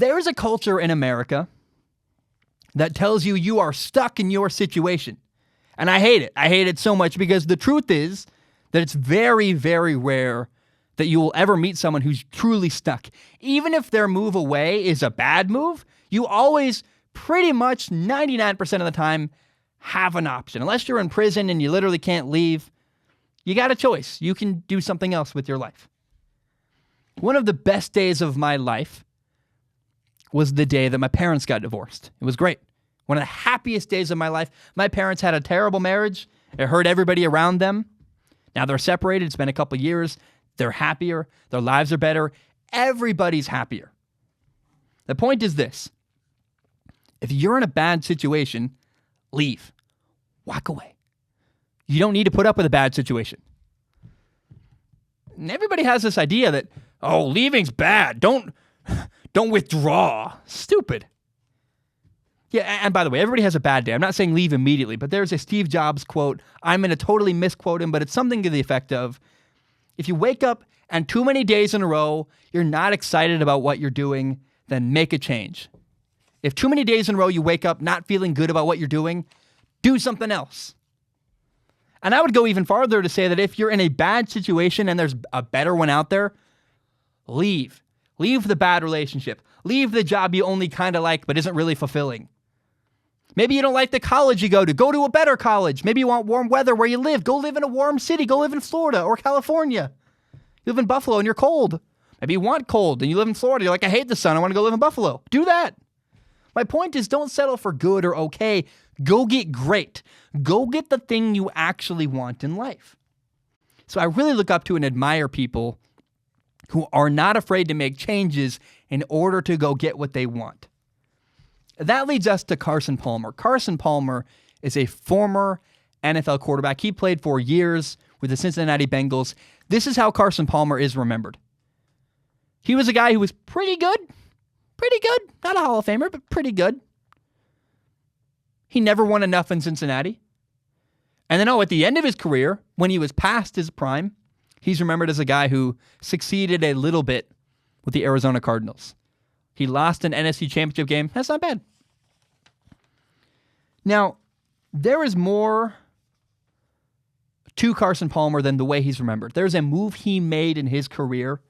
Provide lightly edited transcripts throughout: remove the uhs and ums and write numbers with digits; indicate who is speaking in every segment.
Speaker 1: There's a culture in America that tells you you are stuck in your situation. And I hate it. I hate it so much because the truth is that it's very, very rare that you will ever meet someone who's truly stuck. Even if their move away is a bad move, you always pretty much 99% of the time have an option. Unless you're in prison and you literally can't leave, you got a choice. You can do something else with your life. One of the best days of my life was the day that my parents got divorced. It was great. One of the happiest days of my life. My parents had a terrible marriage. It hurt everybody around them. Now they're separated. It's been a couple years. They're happier. Their lives are better. Everybody's happier. The point is this. If you're in a bad situation, leave. Walk away. You don't need to put up with a bad situation. And everybody has this idea that, oh, leaving's bad. Don't withdraw. Stupid. Yeah, and by the way, everybody has a bad day. I'm not saying leave immediately, but there's a Steve Jobs quote. I'm going to totally misquote him, but it's something to the effect of, if you wake up and too many days in a row, you're not excited about what you're doing, then make a change. If too many days in a row you wake up not feeling good about what you're doing, do something else. And I would go even farther to say that if you're in a bad situation and there's a better one out there, leave. Leave the bad relationship. Leave the job you only kind of like but isn't really fulfilling. Maybe you don't like the college you go to a better college. Maybe you want warm weather where you live. Go live in a warm city. Go live in Florida or California. You live in Buffalo and you're cold. Maybe you want cold and you live in Florida. You're like, I hate the sun. I want to go live in Buffalo. Do that. My point is, don't settle for good or okay. Go get great. Go get the thing you actually want in life. So I really look up to and admire people who are not afraid to make changes in order to go get what they want. That leads us to Carson Palmer. Carson Palmer is a former NFL quarterback. He played for years with the Cincinnati Bengals. This is how Carson Palmer is remembered. He was a guy who was pretty good. Pretty good. Not a Hall of Famer, but pretty good. He never won enough in Cincinnati. And then, at the end of his career, when he was past his prime, he's remembered as a guy who succeeded a little bit with the Arizona Cardinals. He lost an NFC Championship game. That's not bad. Now, there is more to Carson Palmer than the way he's remembered. There's a move he made in his career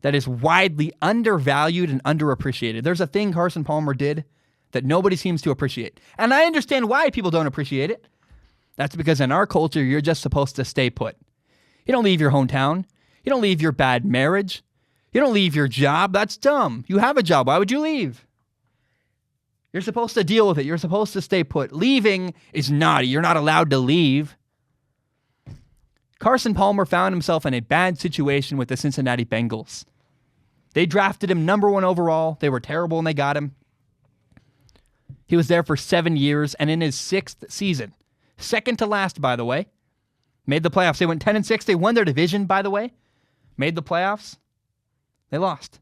Speaker 1: that is widely undervalued and underappreciated. There's a thing Carson Palmer did that nobody seems to appreciate. And I understand why people don't appreciate it. That's because in our culture, you're just supposed to stay put. You don't leave your hometown. You don't leave your bad marriage. You don't leave your job. That's dumb. You have a job. Why would you leave? You're supposed to deal with it. You're supposed to stay put. Leaving is naughty. You're not allowed to leave. Carson Palmer found himself in a bad situation with the Cincinnati Bengals. They drafted him number 1 overall. They were terrible and they got him. He was there for 7 years, and in his 6th season, second to last, by the way, made the playoffs. They went 10-6. They won their division, by the way. Made the playoffs. They lost.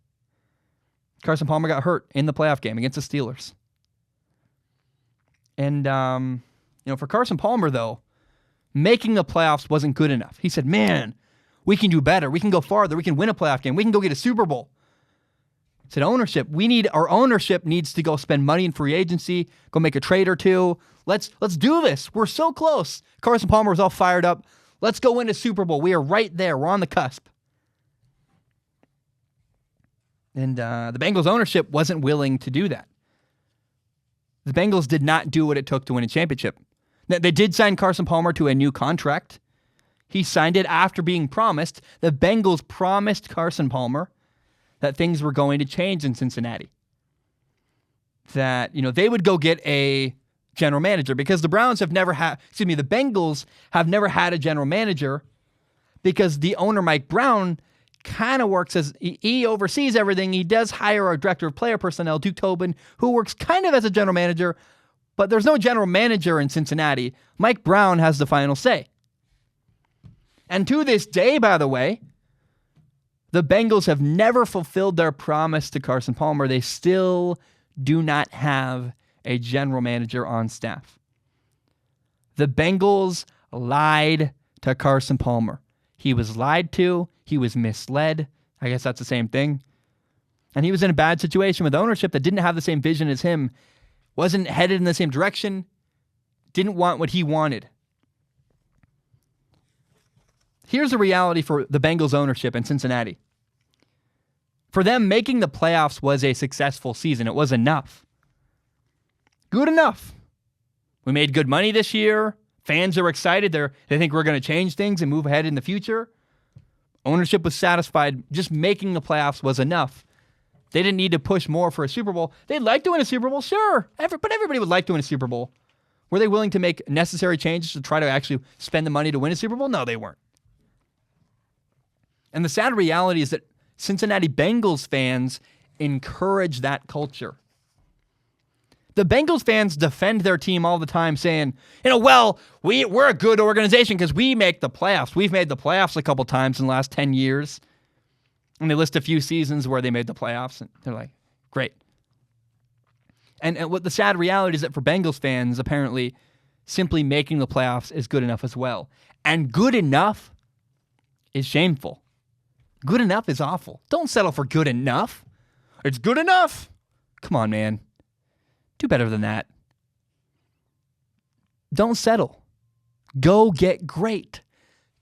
Speaker 1: Carson Palmer got hurt in the playoff game against the Steelers. And, for Carson Palmer, though, making the playoffs wasn't good enough. He said, man, we can do better. We can go farther. We can win a playoff game. We can go get a Super Bowl. He said, our ownership needs to go spend money in free agency, go make a trade or two. Let's do this. We're so close. Carson Palmer was all fired up. Let's go win a Super Bowl. We are right there. We're on the cusp. And the Bengals ownership wasn't willing to do that. The Bengals did not do what it took to win a championship. They did sign Carson Palmer to a new contract. He signed it after being promised. The Bengals promised Carson Palmer that things were going to change in Cincinnati. That, they would go get a general manager because the Bengals have never had a general manager because the owner, Mike Brown, kind of works as, he oversees everything. He does hire our director of player personnel, Duke Tobin, who works kind of as a general manager, but there's no general manager in Cincinnati. Mike Brown has the final say. And to this day, by the way, the Bengals have never fulfilled their promise to Carson Palmer. They still do not have a general manager on staff. The Bengals lied to Carson Palmer. He was lied to. He was misled. I guess that's the same thing. And he was in a bad situation with ownership that didn't have the same vision as him, wasn't headed in the same direction, didn't want what he wanted. Here's the reality for the Bengals ownership in Cincinnati. For them, making the playoffs was a successful season. It was enough. Good enough. We made good money this year. Fans are excited. They think we're going to change things and move ahead in the future. Ownership was satisfied. Just making the playoffs was enough. They didn't need to push more for a Super Bowl. They'd like to win a Super Bowl, sure. But everybody would like to win a Super Bowl. Were they willing to make necessary changes to try to actually spend the money to win a Super Bowl? No, they weren't. And the sad reality is that Cincinnati Bengals fans encourage that culture. The Bengals fans defend their team all the time saying, we're a good organization because we make the playoffs. We've made the playoffs a couple times in the last 10 years. And they list a few seasons where they made the playoffs. And they're like, great. And what the sad reality is that for Bengals fans, apparently, simply making the playoffs is good enough as well. And good enough is shameful. Good enough is awful. Don't settle for good enough. It's good enough. Come on, man. Do better than that. Don't settle. Go get great.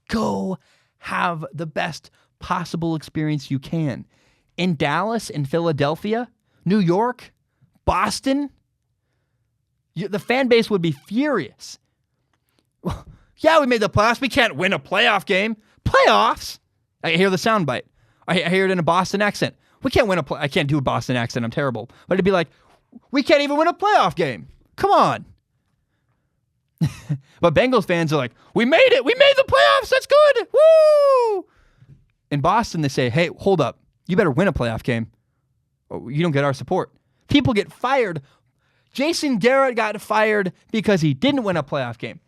Speaker 1: Go have the best possible experience you can. In Dallas, in Philadelphia, New York, Boston, the fan base would be furious. Yeah, we made the playoffs. We can't win a playoff game. Playoffs? I hear the soundbite. I hear it in a Boston accent. We can't win I can't do a Boston accent. I'm terrible. But it'd be like, we can't even win a playoff game. Come on. But Bengals fans are like, we made it. We made the playoffs. That's good. Woo! In Boston, they say, hey, hold up. You better win a playoff game. Or you don't get our support. People get fired. Jason Garrett got fired because he didn't win a playoff game.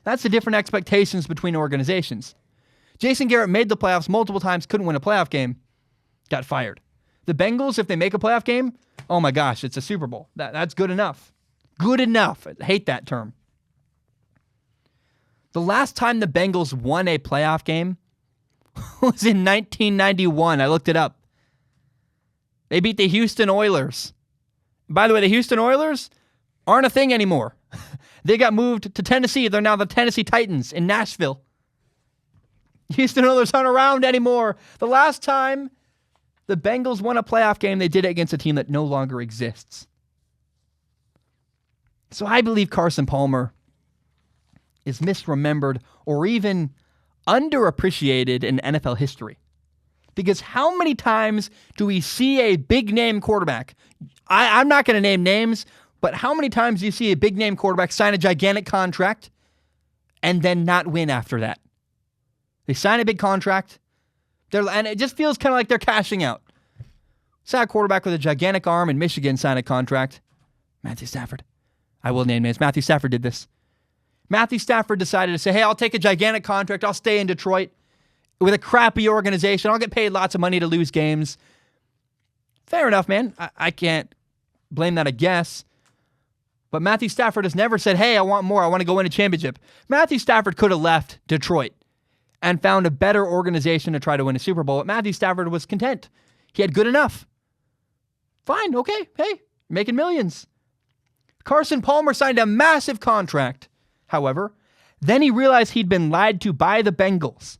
Speaker 1: That's the different expectations between organizations. Jason Garrett made the playoffs multiple times, couldn't win a playoff game, got fired. The Bengals, if they make a playoff game, oh my gosh, it's a Super Bowl. That's good enough. Good enough. I hate that term. The last time the Bengals won a playoff game was in 1991. I looked it up. They beat the Houston Oilers. By the way, the Houston Oilers aren't a thing anymore. They got moved to Tennessee. They're now the Tennessee Titans in Nashville. Houston Oilers aren't around anymore. The last time the Bengals won a playoff game, they did it against a team that no longer exists. So I believe Carson Palmer is misremembered or even underappreciated in NFL history. Because how many times do we see a big-name quarterback? I'm not going to name names, but how many times do you see a big-name quarterback sign a gigantic contract and then not win after that? They sign a big contract, and it just feels kind of like they're cashing out. Saw a quarterback with a gigantic arm in Michigan sign a contract. Matthew Stafford. I will name names. Matthew Stafford did this. Matthew Stafford decided to say, hey, I'll take a gigantic contract. I'll stay in Detroit with a crappy organization. I'll get paid lots of money to lose games. Fair enough, man. I can't blame that, I guess. But Matthew Stafford has never said, hey, I want more. I want to go win a championship. Matthew Stafford could have left Detroit and found a better organization to try to win a Super Bowl. But Matthew Stafford was content. He had good enough. Fine, okay, hey, making millions. Carson Palmer signed a massive contract, however. Then he realized he'd been lied to by the Bengals.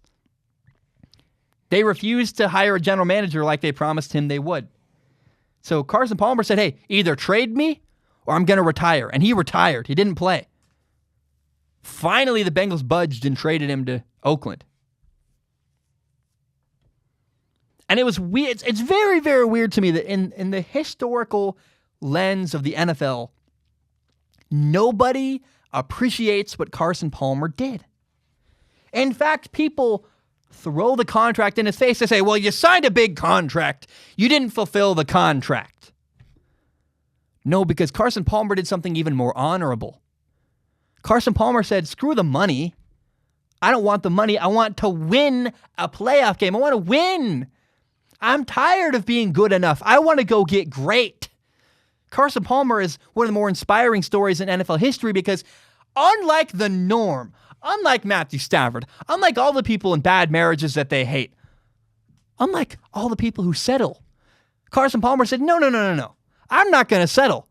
Speaker 1: They refused to hire a general manager like they promised him they would. So Carson Palmer said, hey, either trade me or I'm going to retire. And he retired. He didn't play. Finally, the Bengals budged and traded him to Oakland. And it was weird. It's very, very weird to me that in the historical lens of the NFL, nobody appreciates what Carson Palmer did. In fact, people throw the contract in his face. They say, well, you signed a big contract. You didn't fulfill the contract. No, because Carson Palmer did something even more honorable. Carson Palmer said, screw the money. I don't want the money. I want to win a playoff game. I want to win. I'm tired of being good enough. I want to go get great. Carson Palmer is one of the more inspiring stories in NFL history because unlike the norm, unlike Matthew Stafford, unlike all the people in bad marriages that they hate, unlike all the people who settle, Carson Palmer said, no. I'm not going to settle.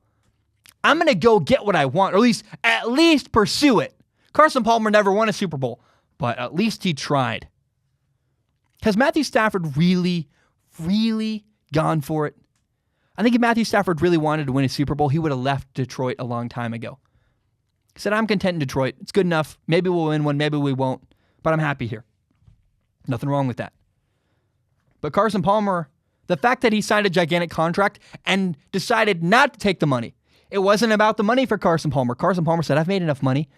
Speaker 1: I'm going to go get what I want, or at least pursue it. Carson Palmer never won a Super Bowl, but at least he tried. Has Matthew Stafford really gone for it? I think if Matthew Stafford really wanted to win a Super Bowl, he would have left Detroit a long time ago. He said, I'm content in Detroit. It's good enough. Maybe we'll win one, maybe we won't, but I'm happy here. Nothing wrong with that. But Carson Palmer, the fact that he signed a gigantic contract and decided not to take the money, it wasn't about the money for Carson Palmer. Carson Palmer said, I've made enough money.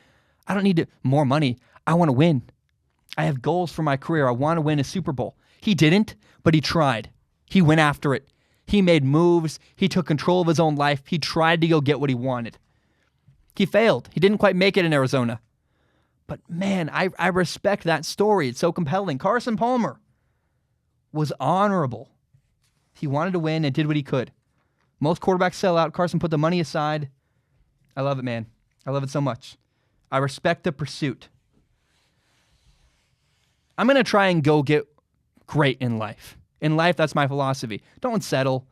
Speaker 1: I don't need more money. I want to win. I have goals for my career. I want to win a Super Bowl. He didn't, but he tried. He went after it. He made moves. He took control of his own life. He tried to go get what he wanted. He failed. He didn't quite make it in Arizona. But man, I respect that story. It's so compelling. Carson Palmer was honorable. He wanted to win and did what he could. Most quarterbacks sell out. Carson put the money aside. I love it, man. I love it so much. I respect the pursuit. I'm going to try and go get great in life. In life, that's my philosophy. Don't settle.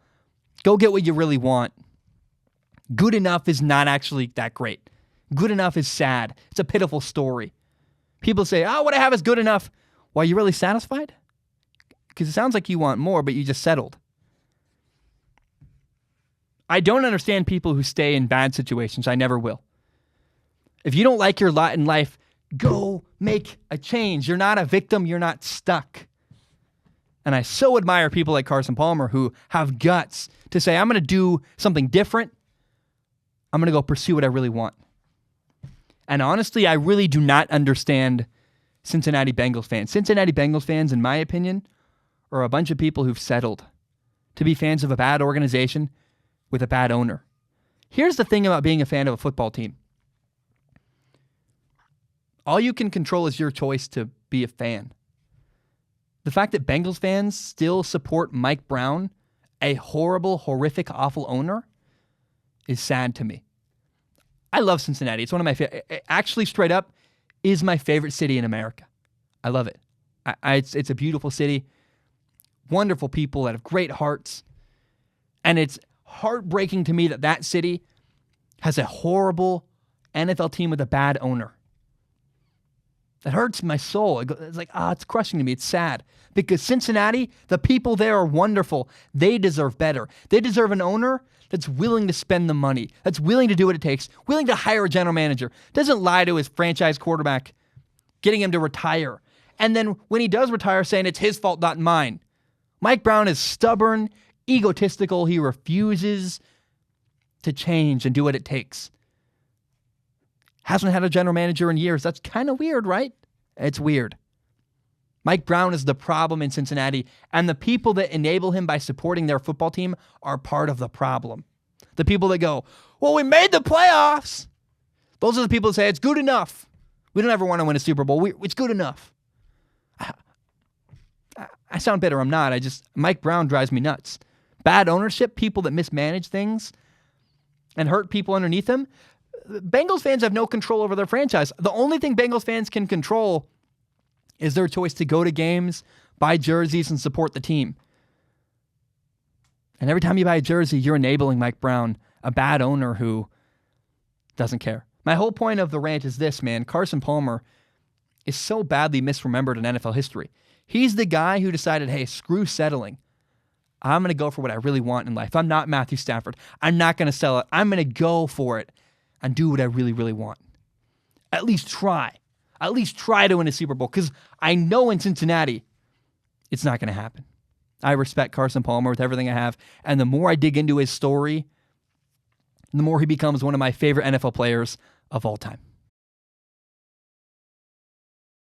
Speaker 1: Go get what you really want. Good enough is not actually that great. Good enough is sad. It's a pitiful story. People say, what I have is good enough. Well, are you really satisfied? Because it sounds like you want more, but you just settled. I don't understand people who stay in bad situations. I never will. If you don't like your lot in life, go make a change. You're not a victim. You're not stuck. And I so admire people like Carson Palmer who have guts to say, I'm going to do something different. I'm going to go pursue what I really want. And honestly, I really do not understand Cincinnati Bengals fans. Cincinnati Bengals fans, in my opinion, are a bunch of people who've settled to be fans of a bad organization with a bad owner. Here's the thing about being a fan of a football team. All you can control is your choice to be a fan. The fact that Bengals fans still support Mike Brown, a horrible, horrific, awful owner, is sad to me. I love Cincinnati. It's one of my favorite. Actually, straight up, is my favorite city in America. I love it. It's a beautiful city. Wonderful people that have great hearts. And it's heartbreaking to me that city has a horrible NFL team with a bad owner. That hurts my soul. It's like, it's crushing to me. It's sad. Because Cincinnati, the people there are wonderful. They deserve better. They deserve an owner that's willing to spend the money, that's willing to do what it takes, willing to hire a general manager, doesn't lie to his franchise quarterback, getting him to retire. And then when he does retire, saying it's his fault, not mine. Mike Brown is stubborn, egotistical. He refuses to change and do what it takes. Hasn't had a general manager in years. That's kind of weird, right? It's weird. Mike Brown is the problem in Cincinnati, and the people that enable him by supporting their football team are part of the problem. The people that go, well, we made the playoffs. Those are the people that say, it's good enough. We don't ever want to win a Super Bowl. It's good enough. I sound bitter. I'm not. Mike Brown drives me nuts. Bad ownership, people that mismanage things and hurt people underneath them. Bengals fans have no control over their franchise. The only thing Bengals fans can control is their choice to go to games, buy jerseys, and support the team. And every time you buy a jersey, you're enabling Mike Brown, a bad owner who doesn't care. My whole point of the rant is this, man. Carson Palmer is so badly misremembered in NFL history. He's the guy who decided, hey, screw settling. I'm going to go for what I really want in life. I'm not Matthew Stafford. I'm not going to sell it. I'm going to go for it and do what I really, really want. At least try. At least try to win a Super Bowl, because I know in Cincinnati, it's not going to happen. I respect Carson Palmer with everything I have, and the more I dig into his story, the more he becomes one of my favorite NFL players of all time.